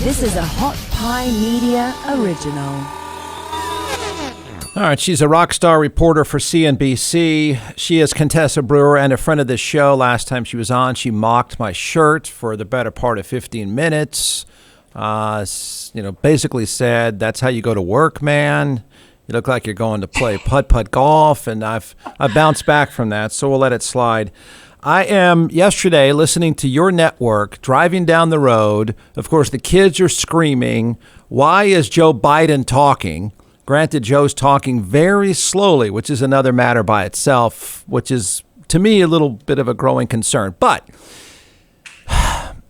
This is a Hot Pie Media original. All right, she's a rock star reporter for CNBC. She is Contessa Brewer and a friend of this show. Last time she was on, she mocked my shirt for the better part of 15 minutes. Basically said, that's how you go to work, man. You look like you're going to play putt-putt golf, and I've bounced back from that, so we'll let it slide. I am, yesterday, listening to your network, driving down the road. Of course, the kids are screaming, why is Joe Biden talking? Granted, Joe's talking very slowly, which is another matter by itself, which is, to me, a little bit of a growing concern. But,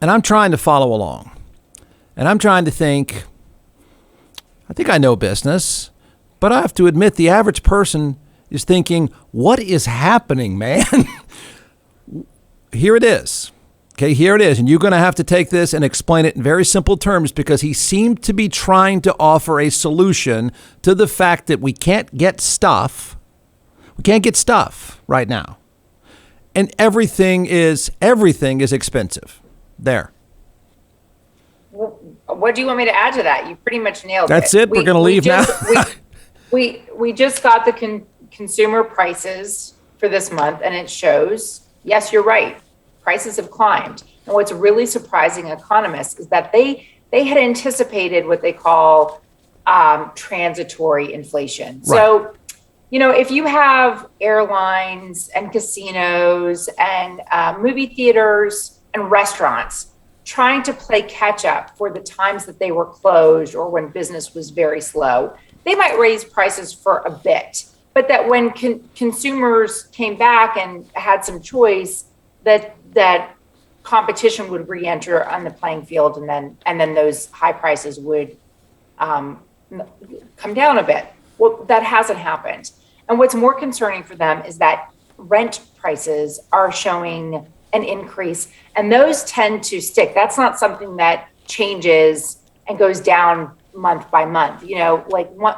and I'm trying to follow along, and I'm trying to think, I think I know business, but I have to admit the average person is thinking, what is happening, man? Here it is. Okay, here it is. And you're going to have to take this and explain it in very simple terms, because he seemed to be trying to offer a solution to the fact that we can't get stuff. We can't get stuff right now. And everything is expensive. There. What do you want me to add to that? You pretty much nailed it. That's it. We're going to leave now. We just got the consumer prices for this month, and it shows, yes, you're right. Prices have climbed. And what's really surprising economists is that they had anticipated what they call transitory inflation. Right. So, if you have airlines and casinos and movie theaters and restaurants trying to play catch up for the times that they were closed or when business was very slow, they might raise prices for a bit. But that when consumers came back and had some choice, that competition would re-enter on the playing field, and then those high prices would come down a bit. Well, that hasn't happened. And what's more concerning for them is that rent prices are showing an increase, and those tend to stick. That's not something that changes and goes down month by month.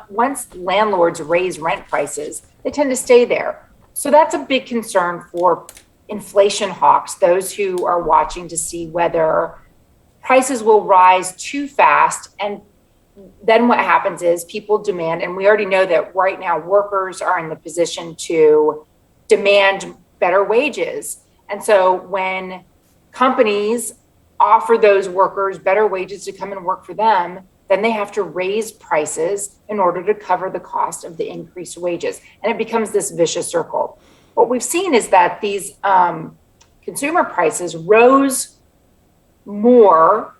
Once landlords raise rent prices, they tend to stay there. So that's a big concern for inflation hawks, those who are watching to see whether prices will rise too fast. And then what happens is people demand, and we already know that right now workers are in the position to demand better wages. And so when companies offer those workers better wages to come and work for them, then they have to raise prices in order to cover the cost of the increased wages. And it becomes this vicious circle. What we've seen is that these consumer prices rose more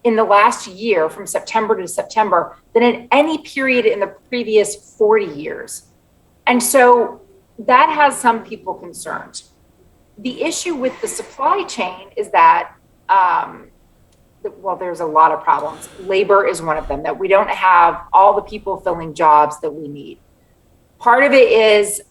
in the last year, from September to September, than in any period in the previous 40 years. And so that has some people concerned. The issue with the supply chain is that, there's a lot of problems. Labor is one of them, that we don't have all the people filling jobs that we need. Part of it is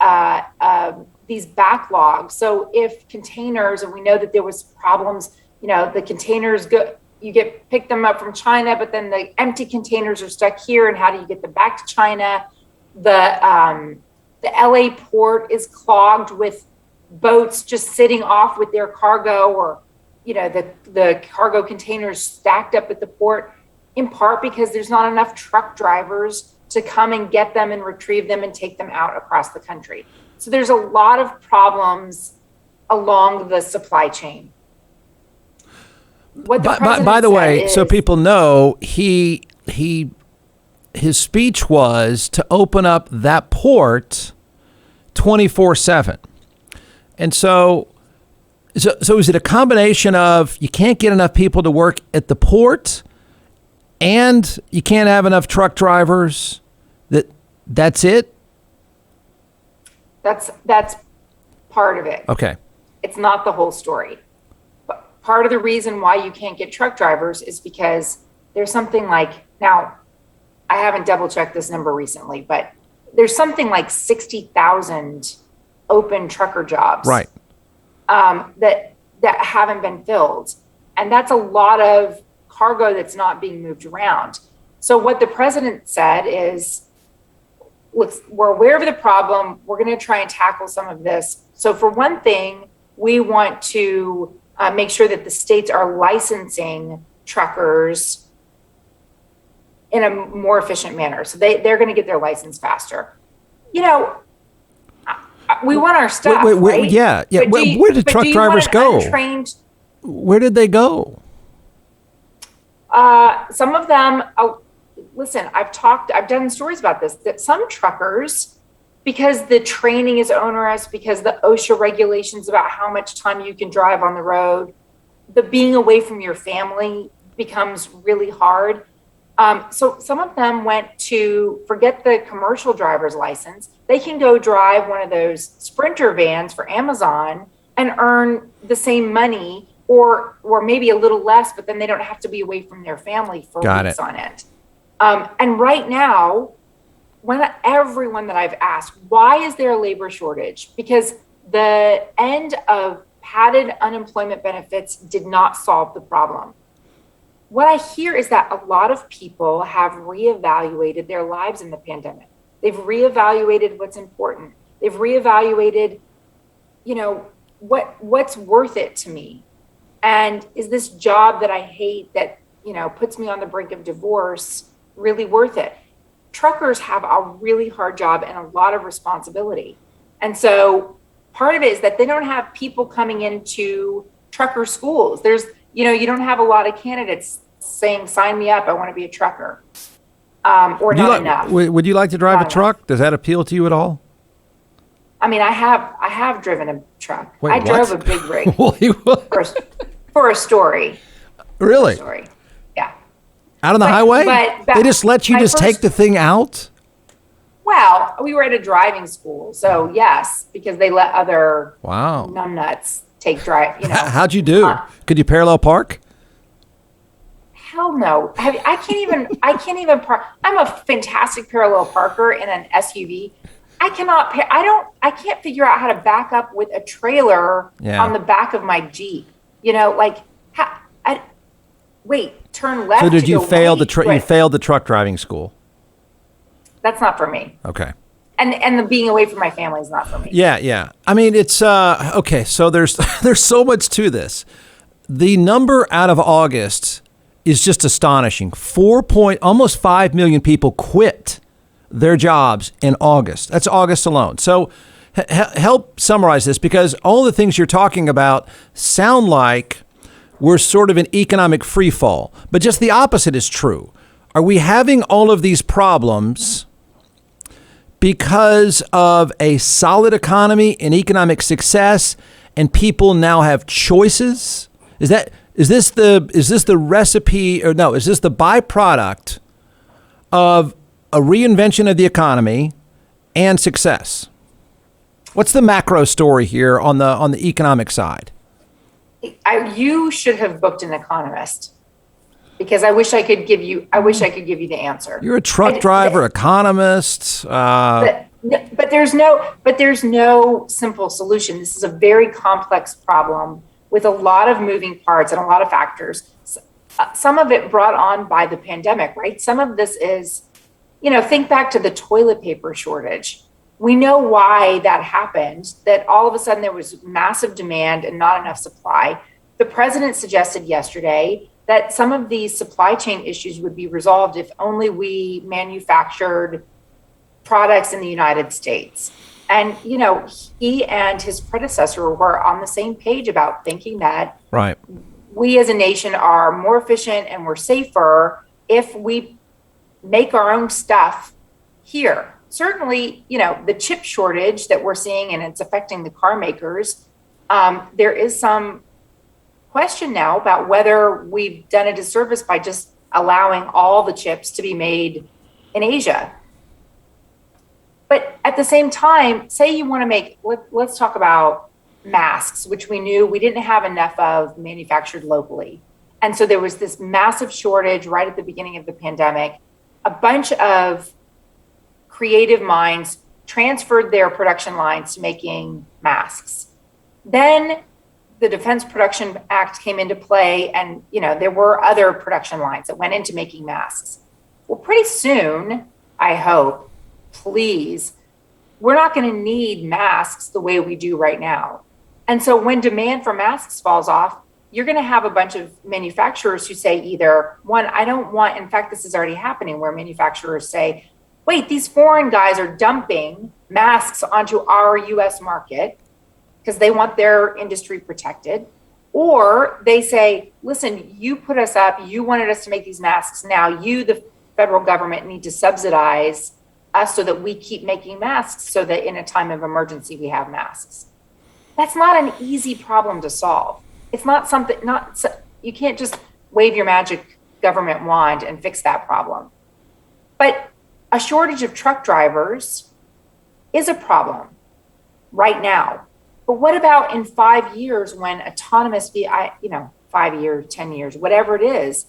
these backlogs. So if containers, and we know that there was problems, the containers pick them up from China, but then the empty containers are stuck here, and how do you get them back to China? The LA port is clogged with boats just sitting off with their cargo, or the cargo containers stacked up at the port, in part because there's not enough truck drivers to come and get them and retrieve them and take them out across the country. So there's a lot of problems along the supply chain. By the way, so people know, his speech was to open up that port 24/7. And so is it a combination of you can't get enough people to work at the port and you can't have enough truck drivers? That's it? That's part of it. Okay. It's not the whole story. But part of the reason why you can't get truck drivers is because there's something like, now I haven't double checked this number recently, but there's something like 60,000 open trucker jobs. Right. That haven't been filled. And that's a lot of cargo that's not being moved around. So what the president said is, look, we're aware of the problem. We're going to try and tackle some of this. So for one thing, we want to make sure that the states are licensing truckers in a more efficient manner. So they're going to get their license faster. You know, we want our stuff, right? Yeah. Where did truck drivers go? Untrained, where did they go? some of them, listen, I've done stories about this, that some truckers, because the training is onerous, because the OSHA regulations about how much time you can drive on the road, the being away from your family becomes really hard. So some of them went to forget the commercial driver's license. They can go drive one of those Sprinter vans for Amazon and earn the same money or maybe a little less, but then they don't have to be away from their family for weeks on end. And right now, everyone that I've asked, why is there a labor shortage? Because the end of padded unemployment benefits did not solve the problem. What I hear is that a lot of people have reevaluated their lives in the pandemic. They've reevaluated what's important. They've reevaluated, what's worth it to me? And is this job that I hate that, puts me on the brink of divorce really worth it? Truckers have a really hard job and a lot of responsibility. And so part of it is that they don't have people coming into trucker schools. You don't have a lot of candidates saying, sign me up, I want to be a trucker. Or not enough. Would you like to drive a truck? Does that appeal to you at all? I mean, I have driven a truck. Wait, I drove a big rig for a story. Really? For a story. Yeah. Out on the highway? They just let you take the thing out? Well, we were at a driving school, so yes, because they let other numbnuts take drive. How'd you do? Could you parallel park? Hell no. I can't even park. I'm a fantastic parallel parker in an SUV. I can't figure out how to back up with a trailer on the back of my Jeep. Turn left. So did you fail you failed the truck driving school? That's not for me. Okay. And the being away from my family is not for me. Yeah. I mean, it's okay. So there's so much to this. The number out of August is just astonishing. Almost 5 million people quit their jobs in August. That's August alone. So help summarize this, because all the things you're talking about sound like we're sort of an economic free fall, but just the opposite is true. Are we having all of these problems because of a solid economy and economic success, and people now have choices? Is this the recipe, or no, is this the byproduct of a reinvention of the economy and success? What's the macro story here on the economic side? You should have booked an economist, because I wish I could give you the answer. You're a truck driver, economist. But there's no simple solution. This is a very complex problem with a lot of moving parts and a lot of factors. Some of it brought on by the pandemic, right? Some of this is, think back to the toilet paper shortage. We know why that happened, that all of a sudden there was massive demand and not enough supply. The president suggested yesterday that some of these supply chain issues would be resolved if only we manufactured products in the United States. And, he and his predecessor were on the same page about thinking that we as a nation are more efficient and we're safer if we make our own stuff here. Certainly, the chip shortage that we're seeing, and it's affecting the car makers, there is some question now about whether we've done a disservice by just allowing all the chips to be made in Asia. But at the same time, say you want to let's talk about masks, which we knew we didn't have enough of manufactured locally. And so there was this massive shortage right at the beginning of the pandemic. A bunch of creative minds transferred their production lines to making masks. Then the Defense Production Act came into play, and there were other production lines that went into making masks. Well, pretty soon, I hope, please, we're not going to need masks the way we do right now. And so when demand for masks falls off, you're going to have a bunch of manufacturers who say either, one, I don't want, in fact, this is already happening where manufacturers say, wait, these foreign guys are dumping masks onto our US market because they want their industry protected. Or they say, listen, you put us up, you wanted us to make these masks. Now you, the federal government, need to subsidize us so that we keep making masks so that in a time of emergency, we have masks. That's not an easy problem to solve. It's not something, you can't just wave your magic government wand and fix that problem. But a shortage of truck drivers is a problem right now. But what about in 5 years when 5 years, 10 years, whatever it is,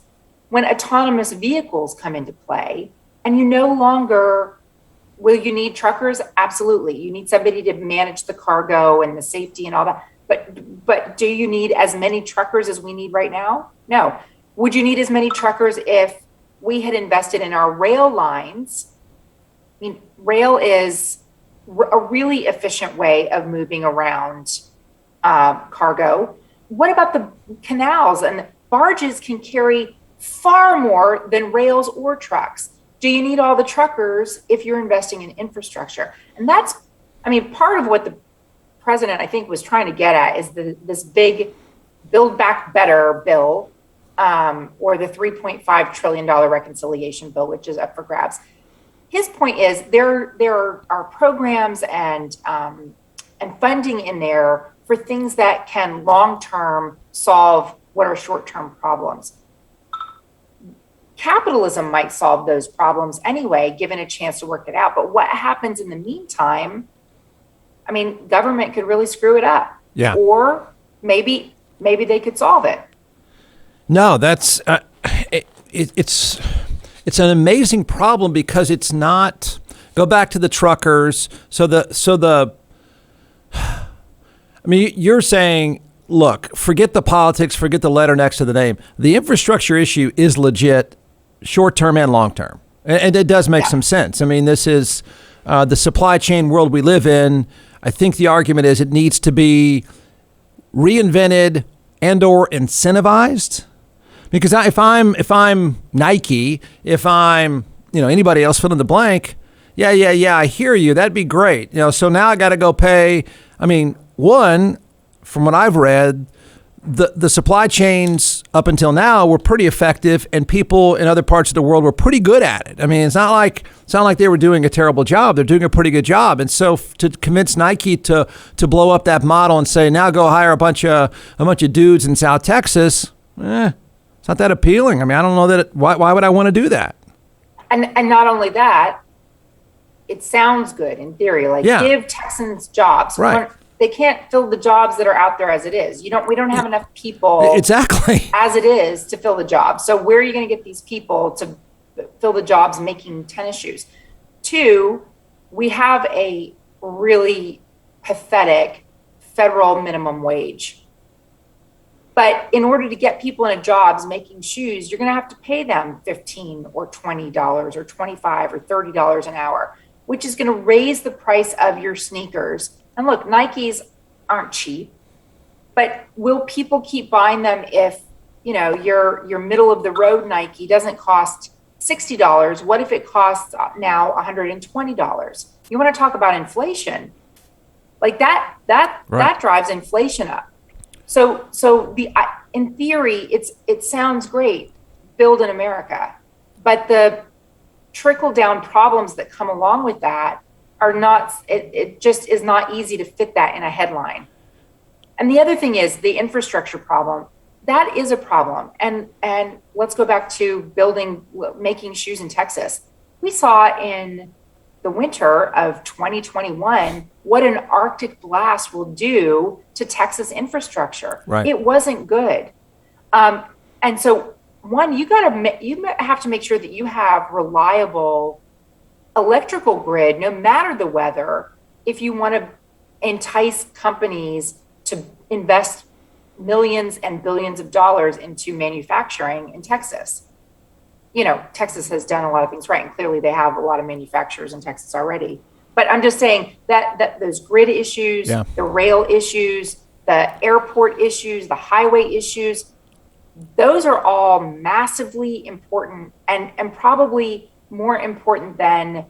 when autonomous vehicles come into play and you no longer, will you need truckers? Absolutely. You need somebody to manage the cargo and the safety and all that. But do you need as many truckers as we need right now? No. Would you need as many truckers if we had invested in our rail lines? I mean, rail is a really efficient way of moving around cargo. What about the canals? And barges can carry far more than rails or trucks. Do you need all the truckers if you're investing in infrastructure? And that's, part of what the president, I think, was trying to get at is this big Build Back Better bill, or the $3.5 trillion reconciliation bill, which is up for grabs. His point is there are programs and funding in there for things that can long-term solve what are short-term problems. Capitalism might solve those problems anyway, given a chance to work it out. But what happens in the meantime? Government could really screw it up. Yeah. Or maybe they could solve it. No, that's it's an amazing problem because it's not. Go back to the truckers. You're saying, look, forget the politics, forget the letter next to the name. The infrastructure issue is legit, short term and long term, and it does make some sense. This is the supply chain world we live in. I think the argument is it needs to be reinvented and or incentivized. Because if I'm Nike, if I'm anybody else, fill in the blank, yeah, I hear you. That'd be great. So now I got to go pay. One, from what I've read, the supply chains up until now were pretty effective, and people in other parts of the world were pretty good at it. It's not like they were doing a terrible job. They're doing a pretty good job. And so to convince Nike to blow up that model and say, now go hire a bunch of dudes in South Texas, it's not that appealing. I don't know that. Why would I want to do that? And not only that, it sounds good in theory. Give Texans jobs. Right. They can't fill the jobs that are out there as it is. We don't have enough people exactly as it is to fill the jobs. So where are you going to get these people to fill the jobs making tennis shoes? Two, we have a really pathetic federal minimum wage. But in order to get people into jobs making shoes, you're going to have to pay them $15 or $20 or $25 or $30 an hour, which is going to raise the price of your sneakers. And look, Nikes aren't cheap, but will people keep buying them if, your middle of the road Nike doesn't cost $60? What if it costs now $120? You want to talk about inflation? That drives inflation up. So in theory, it sounds great, build in America, but the trickle down problems that come along with that are not, it just is not easy to fit that in a headline. And the other thing is the infrastructure problem. That is a problem. And let's go back to making shoes in Texas. We saw in the winter of 2021 what an Arctic blast will do to Texas infrastructure. Right. It wasn't good. And so one, you have to make sure that you have reliable electrical grid, no matter the weather, if you want to entice companies to invest millions and billions of dollars into manufacturing in Texas. Texas has done a lot of things right, and clearly they have a lot of manufacturers in Texas already. But I'm just saying that those grid issues, the rail issues, the airport issues, the highway issues, those are all massively important and probably more important than,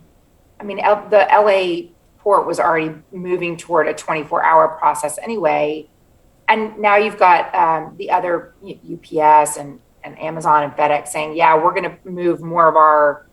the LA port was already moving toward a 24-hour process anyway. And now you've got the other UPS and Amazon and FedEx saying, yeah, we're going to move more of our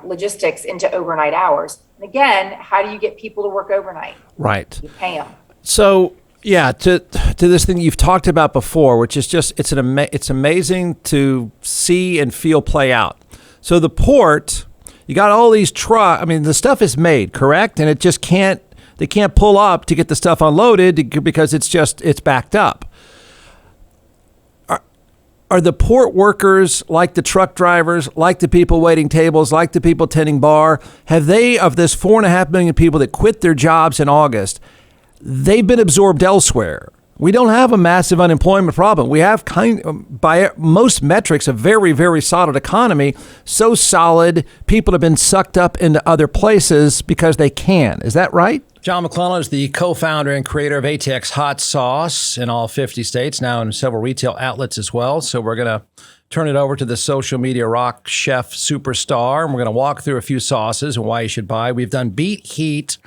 logistics into overnight hours. And again, how do you get people to work overnight? Right. You pay them. So, yeah, to this thing you've talked about before, which is just, it's amazing to see and feel play out. So the port, you got all these trucks. The stuff is made, correct? And it just they can't pull up to get the stuff unloaded because it's backed up. Are the port workers, like the truck drivers, like the people waiting tables, like the people tending bar, have they, of this 4.5 million people that quit their jobs in August, they've been absorbed elsewhere? We don't have a massive unemployment problem. We have, by most metrics, a very, very solid economy. So solid, people have been sucked up into other places because they can. Is that right? John McClellan is the co-founder and creator of ATX Hot Sauce in all 50 states, now in several retail outlets as well. So we're going to turn it over to the social media rock chef superstar, and we're going to walk through a few sauces and why you should buy. We've done beet heat.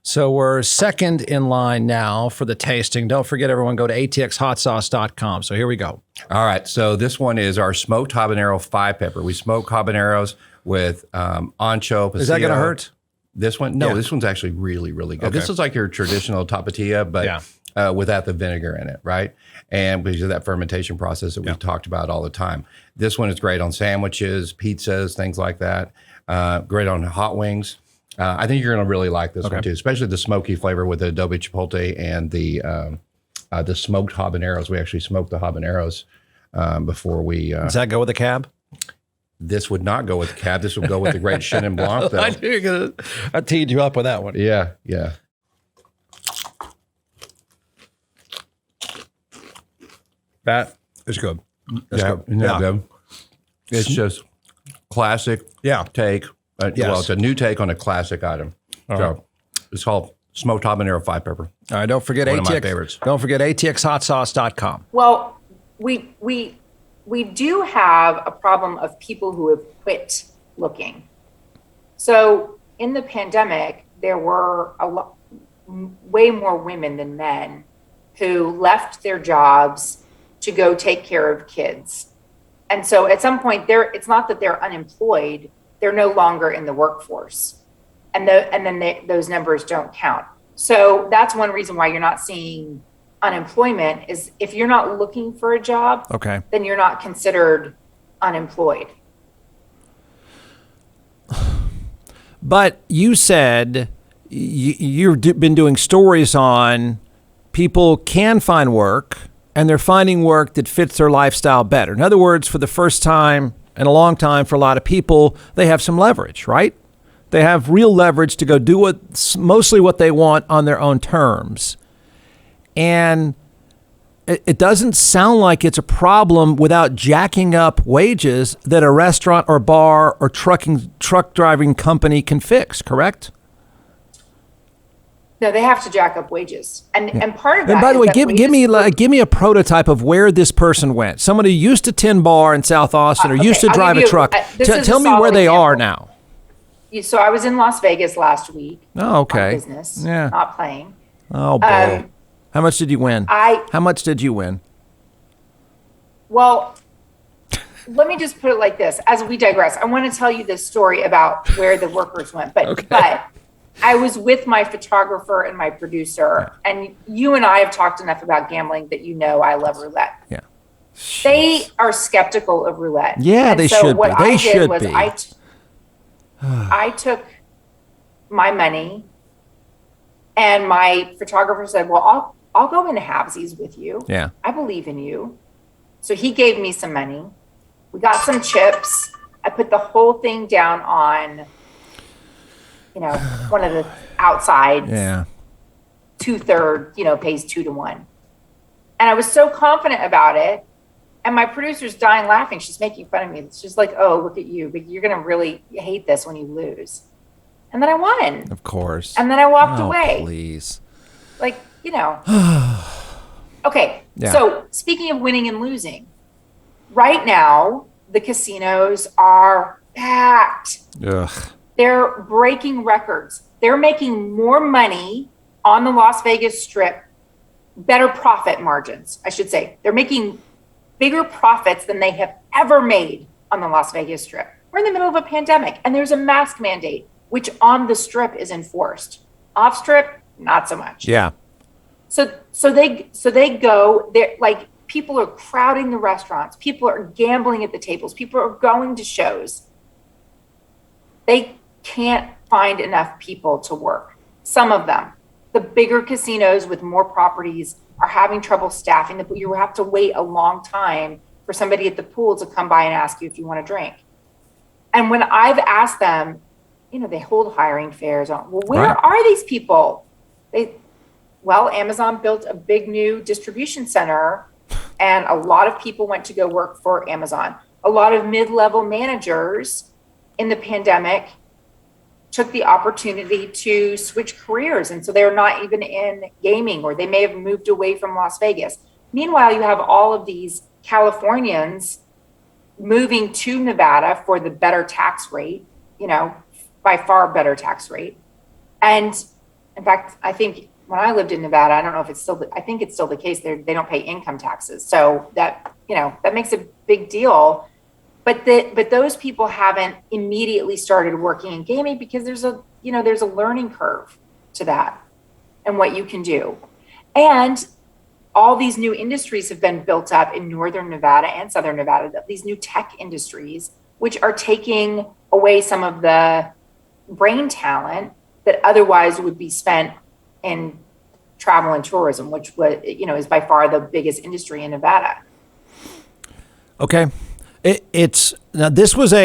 So we're second in line now for the tasting. Don't forget, everyone, go to atxhotsauce.com. So here we go. All right. So this one is our smoked habanero 5-pepper. We smoke habaneros with ancho, Is that going to hurt? This one? No, Yeah. This one's actually really, really good. Okay. This is like your traditional tapatía, but without the vinegar in it, right? And because of that fermentation process that we've talked about all the time. This one is great on sandwiches, pizzas, things like that. Great on hot wings. I think you're going to really like this one too, especially the smoky flavor with the adobe chipotle and the smoked habaneros. We actually smoked the habaneros before we. Does that go with the cab? This would not go with the cab. This would go with the great Chenin Blanc, though. I teed you up with that one. Yeah, yeah. That is good. That's good. Good. It's just classic take. Well, it's a new take on a classic item. So it's called smoked habanero 5-pepper. All right, don't forget One of my ATX. favorites. Don't forget atxhotsauce.com. Well, we do have a problem of people who have quit looking. So in the pandemic, there were way more women than men who left their jobs to go take care of kids. And so at some point, it's not that they're unemployed, they're no longer in the workforce. And then those numbers don't count. So that's one reason why you're not seeing unemployment is if you're not looking for a job, then you're not considered unemployed. But you said you've been doing stories on people can find work and they're finding work that fits their lifestyle better. In other words, for the first time in a long time for a lot of people, they have some leverage, right? They have real leverage to go do mostly what they want on their own terms. And it doesn't sound like it's a problem without jacking up wages that a restaurant or bar or truck driving company can fix, correct? No, they have to jack up wages. And part of that. And by the way, give me a prototype of where this person went. Someone who used to tend bar in South Austin or used to drive a truck. Tell me where they are now. So I was in Las Vegas last week. Oh, okay. On business, not playing. Oh, boy. How much did you win? How much did you win? Well, let me just put it like this. As we digress, I want to tell you this story about where the workers went. But I was with my photographer and my producer, and you and I have talked enough about gambling that I love roulette. Yeah. They are skeptical of roulette. Yeah, they should be. They should be. I took my money, and my photographer said, well, I'll go into halvesies with you. Yeah. I believe in you. So he gave me some money. We got some chips. I put the whole thing down on, one of the outsides. Yeah. 2/3, pays 2-1. And I was so confident about it. And my producer's dying laughing. She's making fun of me. She's like, oh, look at you. But you're going to really hate this when you lose. And then I won. Of course. And then I walked away. Please. Okay. Yeah. So speaking of winning and losing, right now, the casinos are packed. Ugh. They're breaking records. They're making more money on the Las Vegas Strip, better profit margins, I should say. They're making bigger profits than they have ever made on the Las Vegas Strip. We're in the middle of a pandemic, and there's a mask mandate, which on the Strip is enforced. Off Strip, not so much. Yeah. So they go, they're like, people are crowding the restaurants. People are gambling at the tables. People are going to shows. They can't find enough people to work. Some of them, the bigger casinos with more properties, are having trouble staffing the pool. You have to wait a long time for somebody at the pool to come by and ask you if you want a drink. And when I've asked them, they hold hiring fairs on, well, where Right. are these people? Amazon built a big new distribution center, and a lot of people went to go work for Amazon. A lot of mid-level managers in the pandemic took the opportunity to switch careers. And so they're not even in gaming, or they may have moved away from Las Vegas. Meanwhile, you have all of these Californians moving to Nevada for the better tax rate, by far better tax rate. And in fact, I think when I lived in Nevada, I don't know if it's still, I think it's still the case. They don't pay income taxes. So that makes a big deal. But those people haven't immediately started working in gaming because there's a learning curve to that and what you can do. And all these new industries have been built up in Northern Nevada and Southern Nevada, these new tech industries, which are taking away some of the brain talent that otherwise would be spent in travel and tourism, which is by far the biggest industry in Nevada. Okay. This was on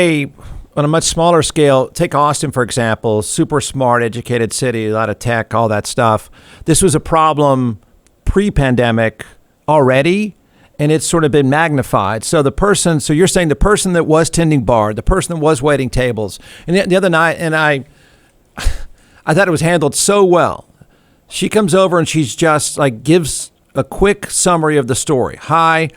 a much smaller scale. Take Austin, for example, super smart, educated city, a lot of tech, all that stuff. This was a problem pre-pandemic already, and it's sort of been magnified. So you're saying the person that was tending bar, the person that was waiting tables, and the other night, and I thought it was handled so well. She comes over and she's just like gives a quick summary of the story. Hi,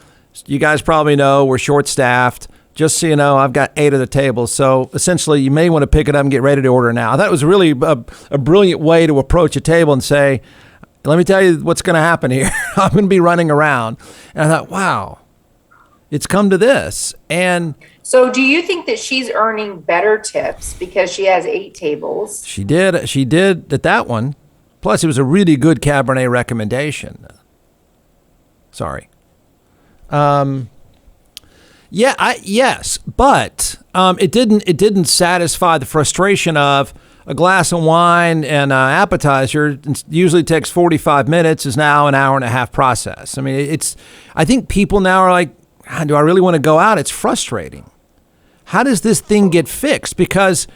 you guys probably know we're short-staffed. Just so you know, I've got 8 of the tables. So essentially, you may want to pick it up and get ready to order now. I thought it was really a brilliant way to approach a table and say, let me tell you what's going to happen here. I'm going to be running around. And I thought, wow, it's come to this. And so do you think that she's earning better tips because she has 8 tables? She did at that one. Plus, it was a really good Cabernet recommendation. Sorry. Yes, but it didn't satisfy the frustration of a glass of wine and an appetizer. Usually takes 45 minutes, is now an hour and a half process. I mean, I think people now are like, do I really want to go out? It's frustrating. How does this thing get fixed? Because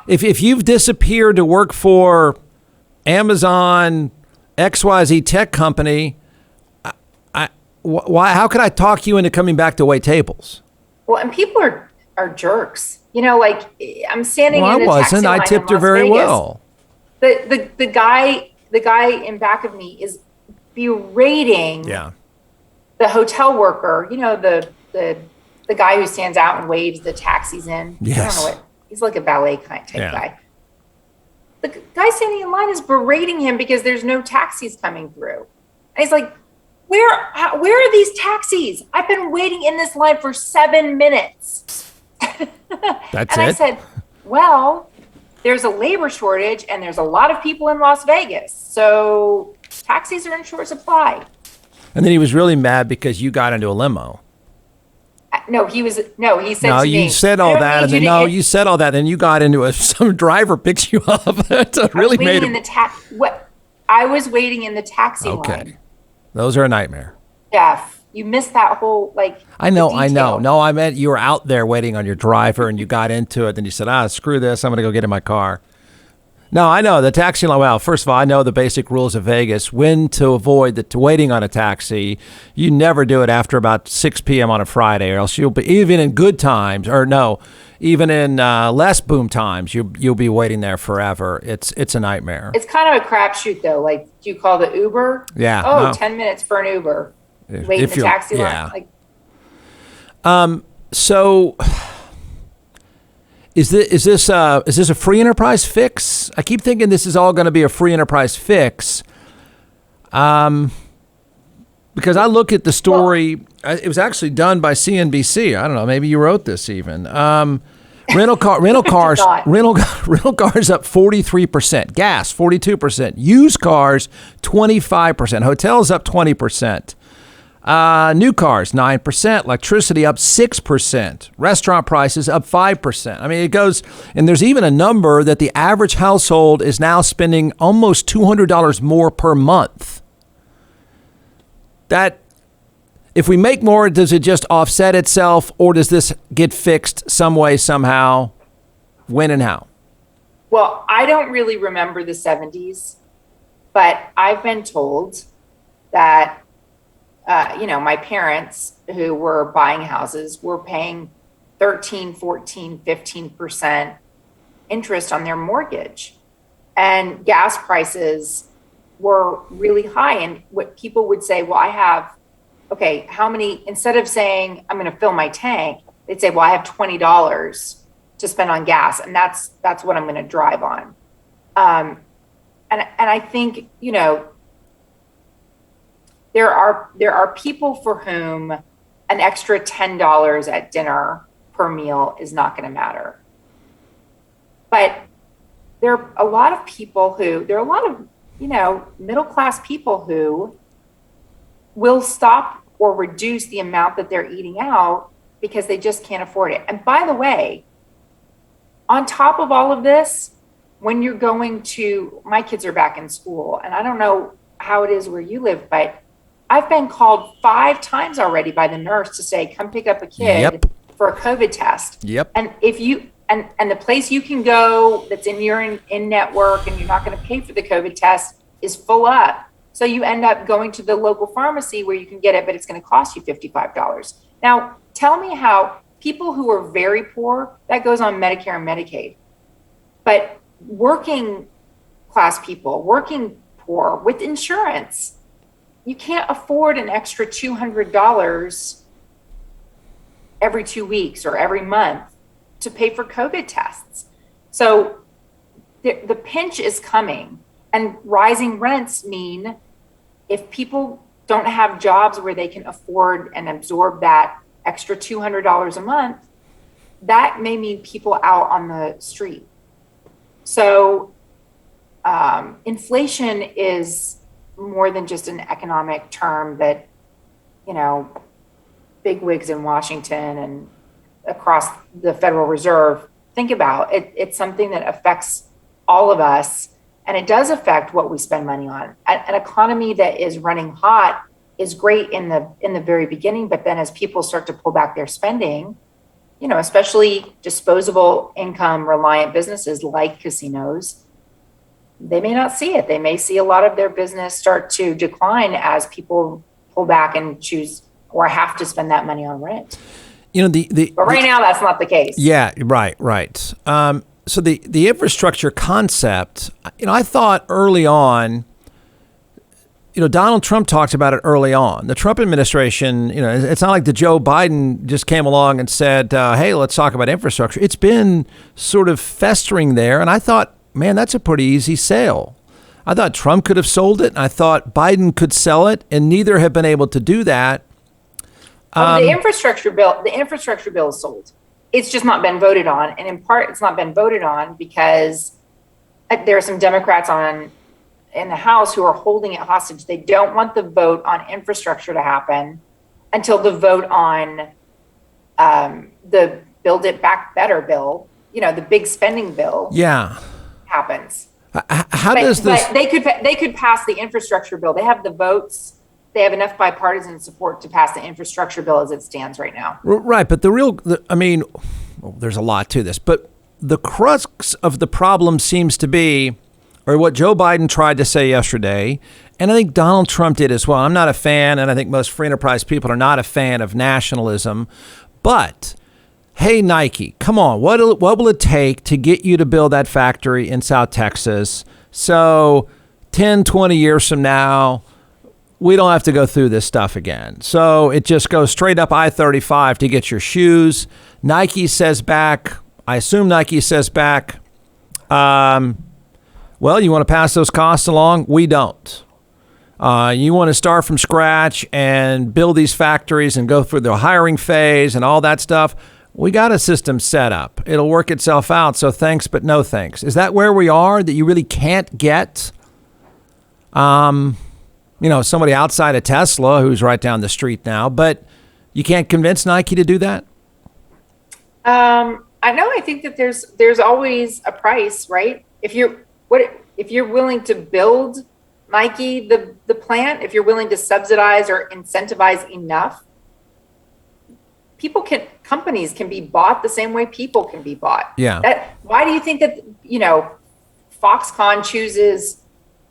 if you've disappeared to work for Amazon, XYZ tech company, how could I talk you into coming back to wait tables? Well, and people are jerks. Like I'm standing in the taxi line I tipped her very well. The guy in back of me is berating the hotel worker. The guy who stands out and waves the taxis in. Yes. I don't know what he's like, a ballet type guy. The guy standing in line is berating him because there's no taxis coming through. And he's like, where are these taxis? I've been waiting in this line for 7 minutes. That's and I said, well, there's a labor shortage and there's a lot of people in Las Vegas. So taxis are in short supply. And then he was really mad because you got into a limo. He said no, to you me, said all that, and then you said all that, then you got into some driver picks you up. That really made it. I was waiting in the taxi line. Okay, those are a nightmare. Jeff, you missed that whole I know. No, I meant you were out there waiting on your driver, and you got into it. Then you said, screw this, I'm going to go get in my car. No, I know the taxi line. Well, first of all, I know the basic rules of Vegas. When to avoid waiting on a taxi. You never do it after about 6 p.m. on a Friday, or else you'll be, even in good times, or no, even in less boom times, you'll be waiting there forever. It's a nightmare. It's kind of a crapshoot, though. Like, do you call the Uber? Yeah. Oh, No. 10 minutes for an Uber. Wait in the taxi line. Like, So, is this a free enterprise fix? I keep thinking this is all going to be a free enterprise fix. Because I look at the story, it was actually done by CNBC. I don't know, maybe you wrote this even. Rental cars up 43%, gas 42%, used cars 25%, hotels up 20%. New cars, 9%, electricity up 6%, restaurant prices up 5%. I mean, it goes, and there's even a number that the average household is now spending almost $200 more per month. That, if we make more, does it just offset itself, or does this get fixed some way, somehow? When and how? well, I don't really remember the 70s, but I've been told that my parents who were buying houses were paying 13, 14, 15% interest on their mortgage. And gas prices were really high. And what people would say, well, I have, okay, how many, instead of saying, I'm going to fill my tank, they'd say, well, I have $20 to spend on gas. And that's what I'm going to drive on. And I think, there are people for whom an extra $10 at dinner per meal is not going to matter. But there are a lot of middle-class people who will stop or reduce the amount that they're eating out because they just can't afford it. And by the way, on top of all of this, when you're going to, my kids are back in school, and I don't know how it is where you live, but I've been called 5 times already by the nurse to say, come pick up a kid for a COVID test. Yep. And if you, and the place you can go that's in your in network and you're not going to pay for the COVID test is full up. So you end up going to the local pharmacy where you can get it, but it's going to cost you $55. Now, tell me how people who are very poor, that goes on Medicare and Medicaid. But working class people, working poor with insurance, you can't afford an extra $200 every 2 weeks or every month to pay for COVID tests. So the pinch is coming, and rising rents mean if people don't have jobs where they can afford and absorb that extra $200 a month, that may mean people out on the street. So inflation is more than just an economic term that, bigwigs in Washington and across the Federal Reserve think about. It's something that affects all of us, and it does affect what we spend money on. An economy that is running hot is great in the very beginning, but then as people start to pull back their spending, especially disposable income reliant businesses like casinos, they may not see it. They may see a lot of their business start to decline as people pull back and choose or have to spend that money on rent. But right now, that's not the case. Yeah, right. So the infrastructure concept, I thought early on, Donald Trump talked about it early on. The Trump administration, it's not like the Joe Biden just came along and said, hey, let's talk about infrastructure. It's been sort of festering there. And I thought, man, that's a pretty easy sale. I thought Trump could have sold it, and I thought Biden could sell it, and neither have been able to do that. The infrastructure bill is sold. It's just not been voted on. And in part, it's not been voted on because there are some Democrats in the House who are holding it hostage. They don't want the vote on infrastructure to happen until the vote on the Build It Back Better bill, the big spending bill. Yeah. Happens. Does this? But they could pass the infrastructure bill. They have the votes. They have enough bipartisan support to pass the infrastructure bill as it stands right now. Right, but there's a lot to this. But the crux of the problem seems to be, or what Joe Biden tried to say yesterday, and I think Donald Trump did as well. I'm not a fan, and I think most free enterprise people are not a fan of nationalism. But, hey, Nike, come on. What will it take to get you to build that factory in South Texas so 10, 20 years from now, we don't have to go through this stuff again? So it just goes straight up I-35 to get your shoes. Nike says back, I assume Nike says back, well, you want to pass those costs along? We don't. You want to start from scratch and build these factories and go through the hiring phase and all that stuff? We got a system set up. It'll work itself out. So thanks, but no thanks. Is that where we are, that you really can't get, somebody outside of Tesla who's right down the street now, but you can't convince Nike to do that? I know. I think that there's always a price, right? If you're willing to build Nike, the plant, if you're willing to subsidize or incentivize enough, companies can be bought the same way people can be bought. Yeah. Why do you think that, Foxconn chooses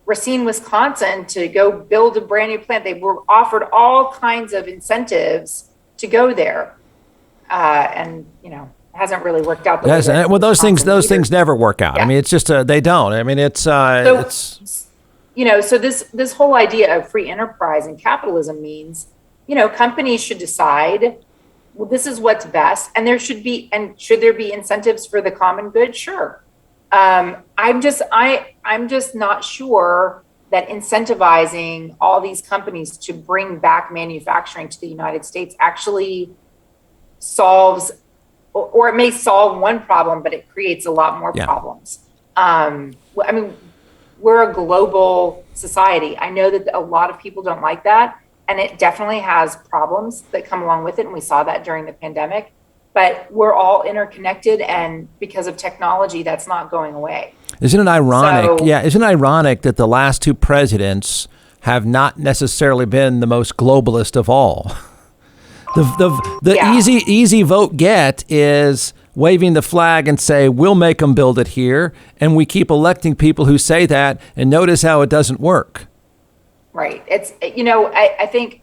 Racine, Wisconsin to go build a brand new plant? They were offered all kinds of incentives to go there. And, hasn't really worked out. Well, those things never work out. Yeah. I mean, it's just, they don't. I mean, so this whole idea of free enterprise and capitalism means, companies should decide, well, this is what's best. And should there be incentives for the common good? Sure. I'm just not sure that incentivizing all these companies to bring back manufacturing to the United States actually solves, or it may solve one problem, but it creates a lot more problems. We're a global society. I know that a lot of people don't like that, and it definitely has problems that come along with it. And we saw that during the pandemic, but we're all interconnected, and because of technology, that's not going away. Isn't it ironic? Isn't it ironic that the last two presidents have not necessarily been the most globalist of all? The easy vote get is waving the flag and say, we'll make them build it here. And we keep electing people who say that, and notice how it doesn't work. Right. It's, I think,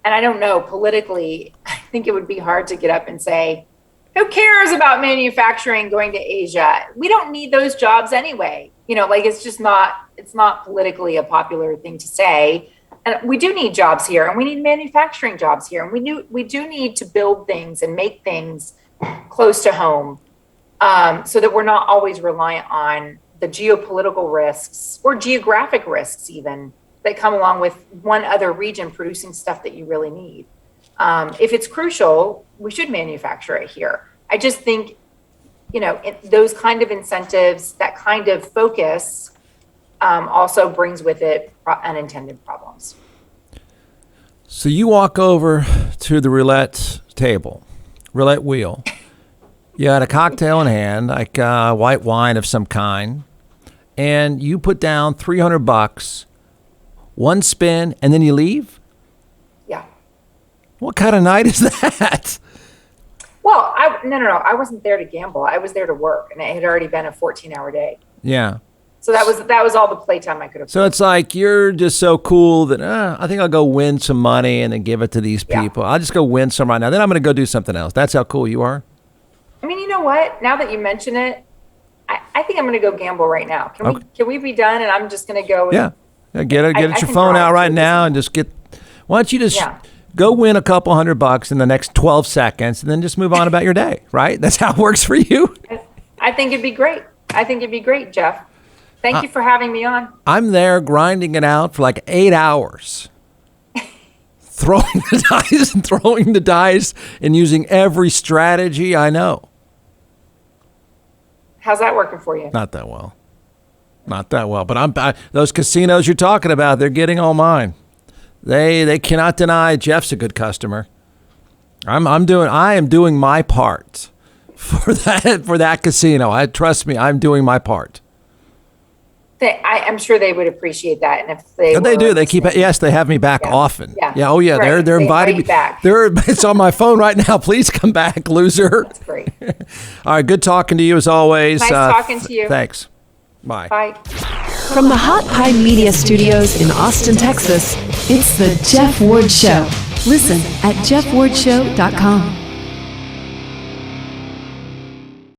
and I don't know, politically, I think it would be hard to get up and say, who cares about manufacturing going to Asia? We don't need those jobs anyway. It's not politically a popular thing to say. And we do need jobs here, and we need manufacturing jobs here. And we do need to build things and make things close to home, so that we're not always reliant on the geopolitical risks or geographic risks even that come along with one other region producing stuff that you really need. If it's crucial, we should manufacture it here. I just think, those kind of incentives, that kind of focus, also brings with it unintended problems. So you walk over to the roulette wheel. You had a cocktail in hand, like white wine of some kind, and you put down $300, one spin, and then you leave? Yeah. What kind of night is that? Well, no. I wasn't there to gamble. I was there to work, and it had already been a 14-hour day. Yeah. So that was all the playtime I could have. So it's like you're just so cool that I think I'll go win some money and then give it to these people. I'll just go win some right now. Then I'm going to go do something else. That's how cool you are. I mean, you know what? Now that you mention it, I think I'm going to go gamble right now. Can we be done? And I'm just going to go. Get your phone out right now and just get. Why don't you just go win a couple $100 in the next 12 seconds and then just move on about your day? Right? That's how it works for you. I think it'd be great. Jeff. Thank you for having me on. I'm there grinding it out for like 8 hours. Throwing the dice and using every strategy I know. How's that working for you? Not that well. But those casinos you're talking about, they're getting all mine. They cannot deny Jeff's a good customer. I am doing my part for that casino. Trust me, I'm doing my part. I'm sure they would appreciate that. And if they, they do. They keep. Yes, they have me back often. Yeah. Oh, yeah. Right. They're inviting me back. It's on my phone right now. Please come back, loser. That's great. All right. Good talking to you as always. Nice talking to you. Thanks. Bye. Bye. From the Hot Pie Media Studios in Austin, Texas, it's the Jeff Ward Show. Listen at jeffwardshow.com.